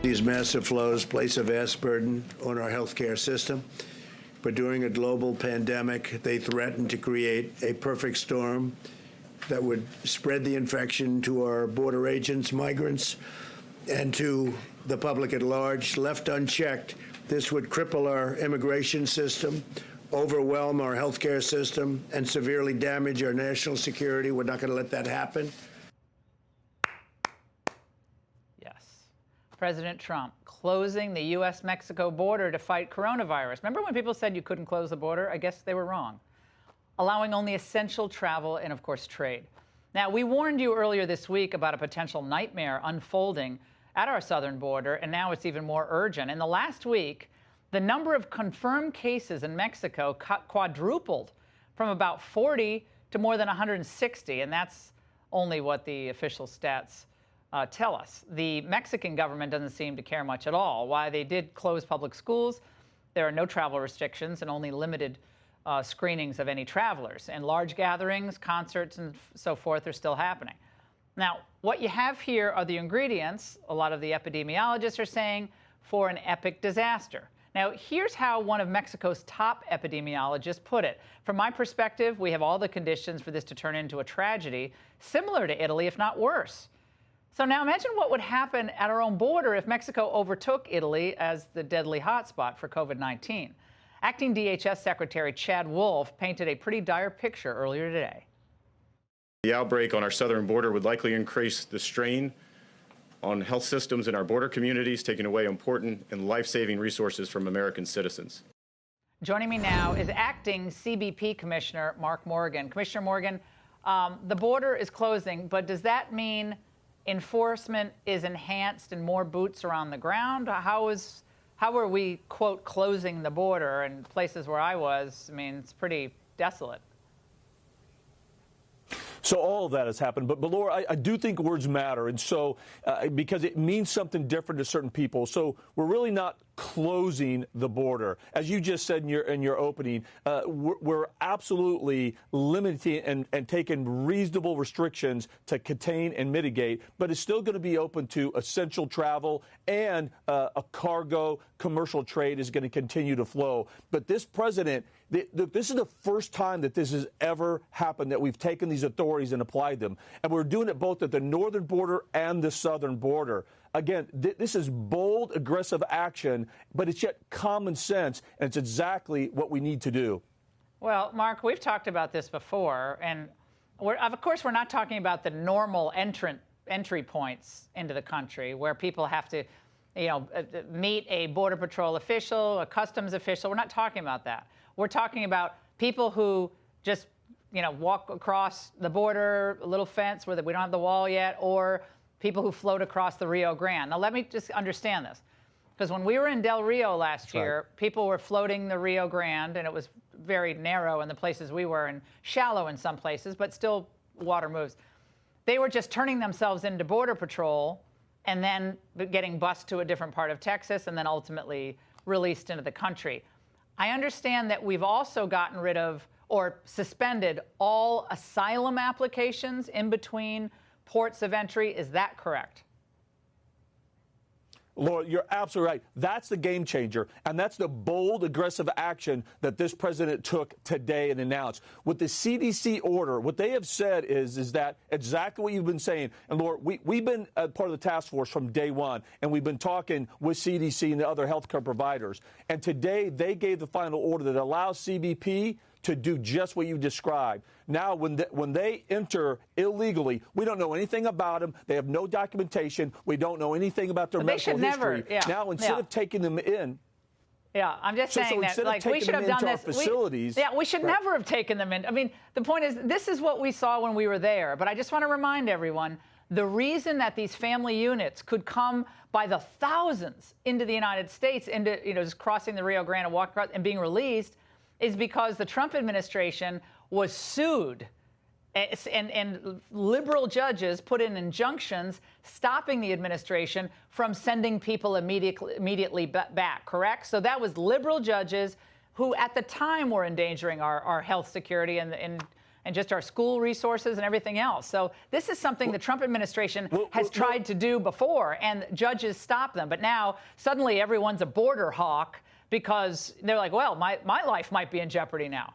These massive flows place a vast burden on our healthcare system. But during a global pandemic, they threaten to create a perfect storm that would spread the infection to our border agents, migrants, and to the public at large. Left unchecked, this would cripple our immigration system, overwhelm our healthcare system, and severely damage our national security. We're not going to let that happen. President Trump closing the U.S.-Mexico border to fight coronavirus. Remember when people said you couldn't close the border? I guess they were wrong. Allowing only essential travel and, of course, trade. Now, we warned you earlier this week about a potential nightmare unfolding at our southern border, and now it's even more urgent. In the last week, the number of confirmed cases in Mexico quadrupled from about 40 to more than 160, and that's only what the official stats tell us. The Mexican government doesn't seem to care much at all. While they did close public schools, there are no travel restrictions and only limited screenings of any travelers. And large gatherings, concerts, and so forth are still happening. Now, what you have here are the ingredients, a lot of the epidemiologists are saying, for an epic disaster. Now, here's how one of Mexico's top epidemiologists put it. From my perspective, we have all the conditions for this to turn into a tragedy, similar to Italy, if not worse. So now imagine what would happen at our own border if Mexico overtook Italy as the deadly hotspot for COVID-19. Acting DHS Secretary Chad Wolf painted a pretty dire picture earlier today. The outbreak on our southern border would likely increase the strain on health systems in our border communities, taking away important and life-saving resources from American citizens. Joining me now is Acting CBP Commissioner Mark Morgan. Commissioner Morgan, the border is closing, but does that mean enforcement is enhanced and more boots are on the ground? How are we, quote, closing the border? And places where I was, I mean, it's pretty desolate. So all of that has happened. But Laura, I do think words matter. And so because it means something different to certain people. So we're really not closing the border. As you just said in your opening, we're absolutely limiting and taking reasonable restrictions to contain and mitigate. But it's still going to be open to essential travel, and a cargo commercial trade is going to continue to flow. But this president, this is the first time that this has ever happened, that we've taken these authorities and applied them. And we're doing it both at the northern border and the southern border. Again, this is bold, aggressive action, but it's yet common sense, and it's exactly what we need to do. Well, Mark, we've talked about this before, and of course we're not talking about the normal entry points into the country where people have to, meet a Border Patrol official, a customs official. We're not talking about that. We're talking about people who just, walk across the border, a little fence where we don't have the wall yet, or people who float across the Rio Grande. Now, let me just understand this. Because when we were in Del Rio last year, people were floating the Rio Grande, and it was very narrow in the places we were and shallow in some places, but still water moves. They were just turning themselves into Border Patrol and then getting bused to a different part of Texas and then ultimately released into the country. I understand that we've also gotten rid of or suspended all asylum applications in between ports of entry. Is that correct? Laura, you're absolutely right. That's the game changer, and that's the bold, aggressive action that this president took today and announced. With the CDC order, what they have said is that exactly what you've been saying. And, Laura, we've been part of the task force from day one, and we've been talking with CDC and the other healthcare providers. And today they gave the final order that allows CBP to do just what you described. Now, when they enter illegally, we don't know anything about them. They have no documentation. We don't know anything about their medical history. Now, instead of taking them in, I'm just saying that, like, we should have done this. We should never have taken them in. I mean, the point is, this is what we saw when we were there. But I just want to remind everyone, the reason that these family units could come by the thousands into the United States, into, just crossing the Rio Grande and walking across and being released, is because the Trump administration was sued, and liberal judges put in injunctions stopping the administration from sending people immediately back, correct? So that was liberal judges who at the time were endangering our health security and and just our school resources and everything else. So this is something the Trump administration has tried to do before, and judges stop them. But now suddenly everyone's a border hawk because they're like, well, my life might be in jeopardy now.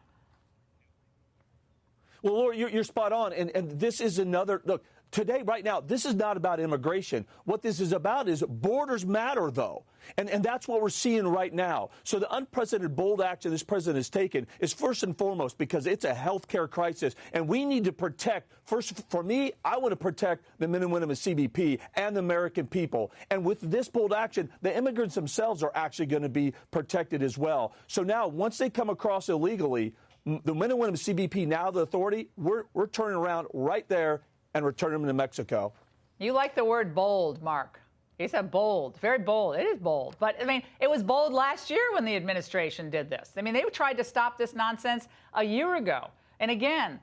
Well, Laura, you're spot on. And this is another look. Today, right now, this is not about immigration. What this is about is borders matter, though. And that's what we're seeing right now. So the unprecedented bold action this president has taken is first and foremost because it's a health care crisis. And we need to protect, first, for me, I want to protect the men and women of CBP and the American people. And with this bold action, the immigrants themselves are actually going to be protected as well. So now, once they come across illegally, the men and women of CBP, now the authority, we're turning around right there and returning them to Mexico. You like the word bold, Mark. He said bold, very bold. It is bold. But, I mean, it was bold last year when the administration did this. I mean, they tried to stop this nonsense a year ago. And again,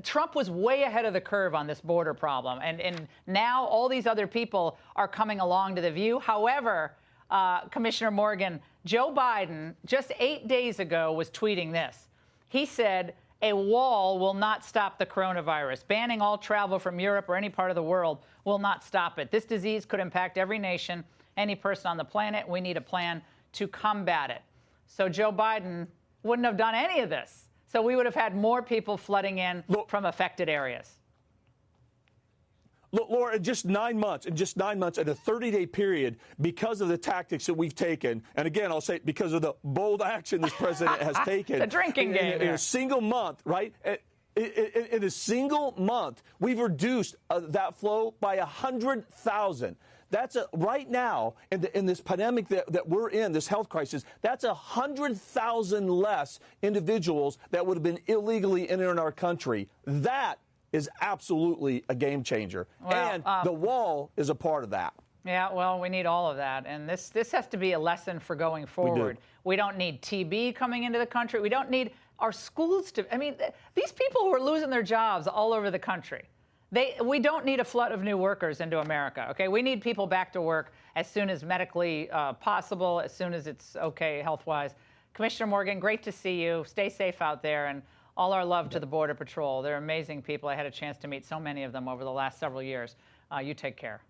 Trump was way ahead of the curve on this border problem. And now all these other people are coming along to the view. However, Commissioner Morgan, Joe Biden just 8 days ago was tweeting this. He said, a wall will not stop the coronavirus. Banning all travel from Europe or any part of the world will not stop it. This disease could impact every nation, any person on the planet. We need a plan to combat it. So Joe Biden wouldn't have done any of this. So we would have had more people flooding in from affected areas. Look, Laura, in just 9 months, in a 30-day period, because of the tactics that we've taken, and again, I'll say because of the bold action this president has taken. The drinking game. In a single month, right? In a single month, we've reduced that flow by 100,000. That's right now in this pandemic that we're in, this health crisis. That's 100,000 less individuals that would have been illegally entering our country. That is absolutely a game changer. Well, and the wall is a part of that. Yeah, well, we need all of that. And this has to be a lesson for going forward. We don't need TB coming into the country. We don't need our schools to, I mean, these people who are losing their jobs all over the country, we don't need a flood of new workers into America, okay? We need people back to work as soon as medically possible, as soon as it's okay health-wise. Commissioner Morgan, great to see you. Stay safe out there. And all our love to the Border Patrol. They're amazing people. I had a chance to meet so many of them over the last several years. You take care.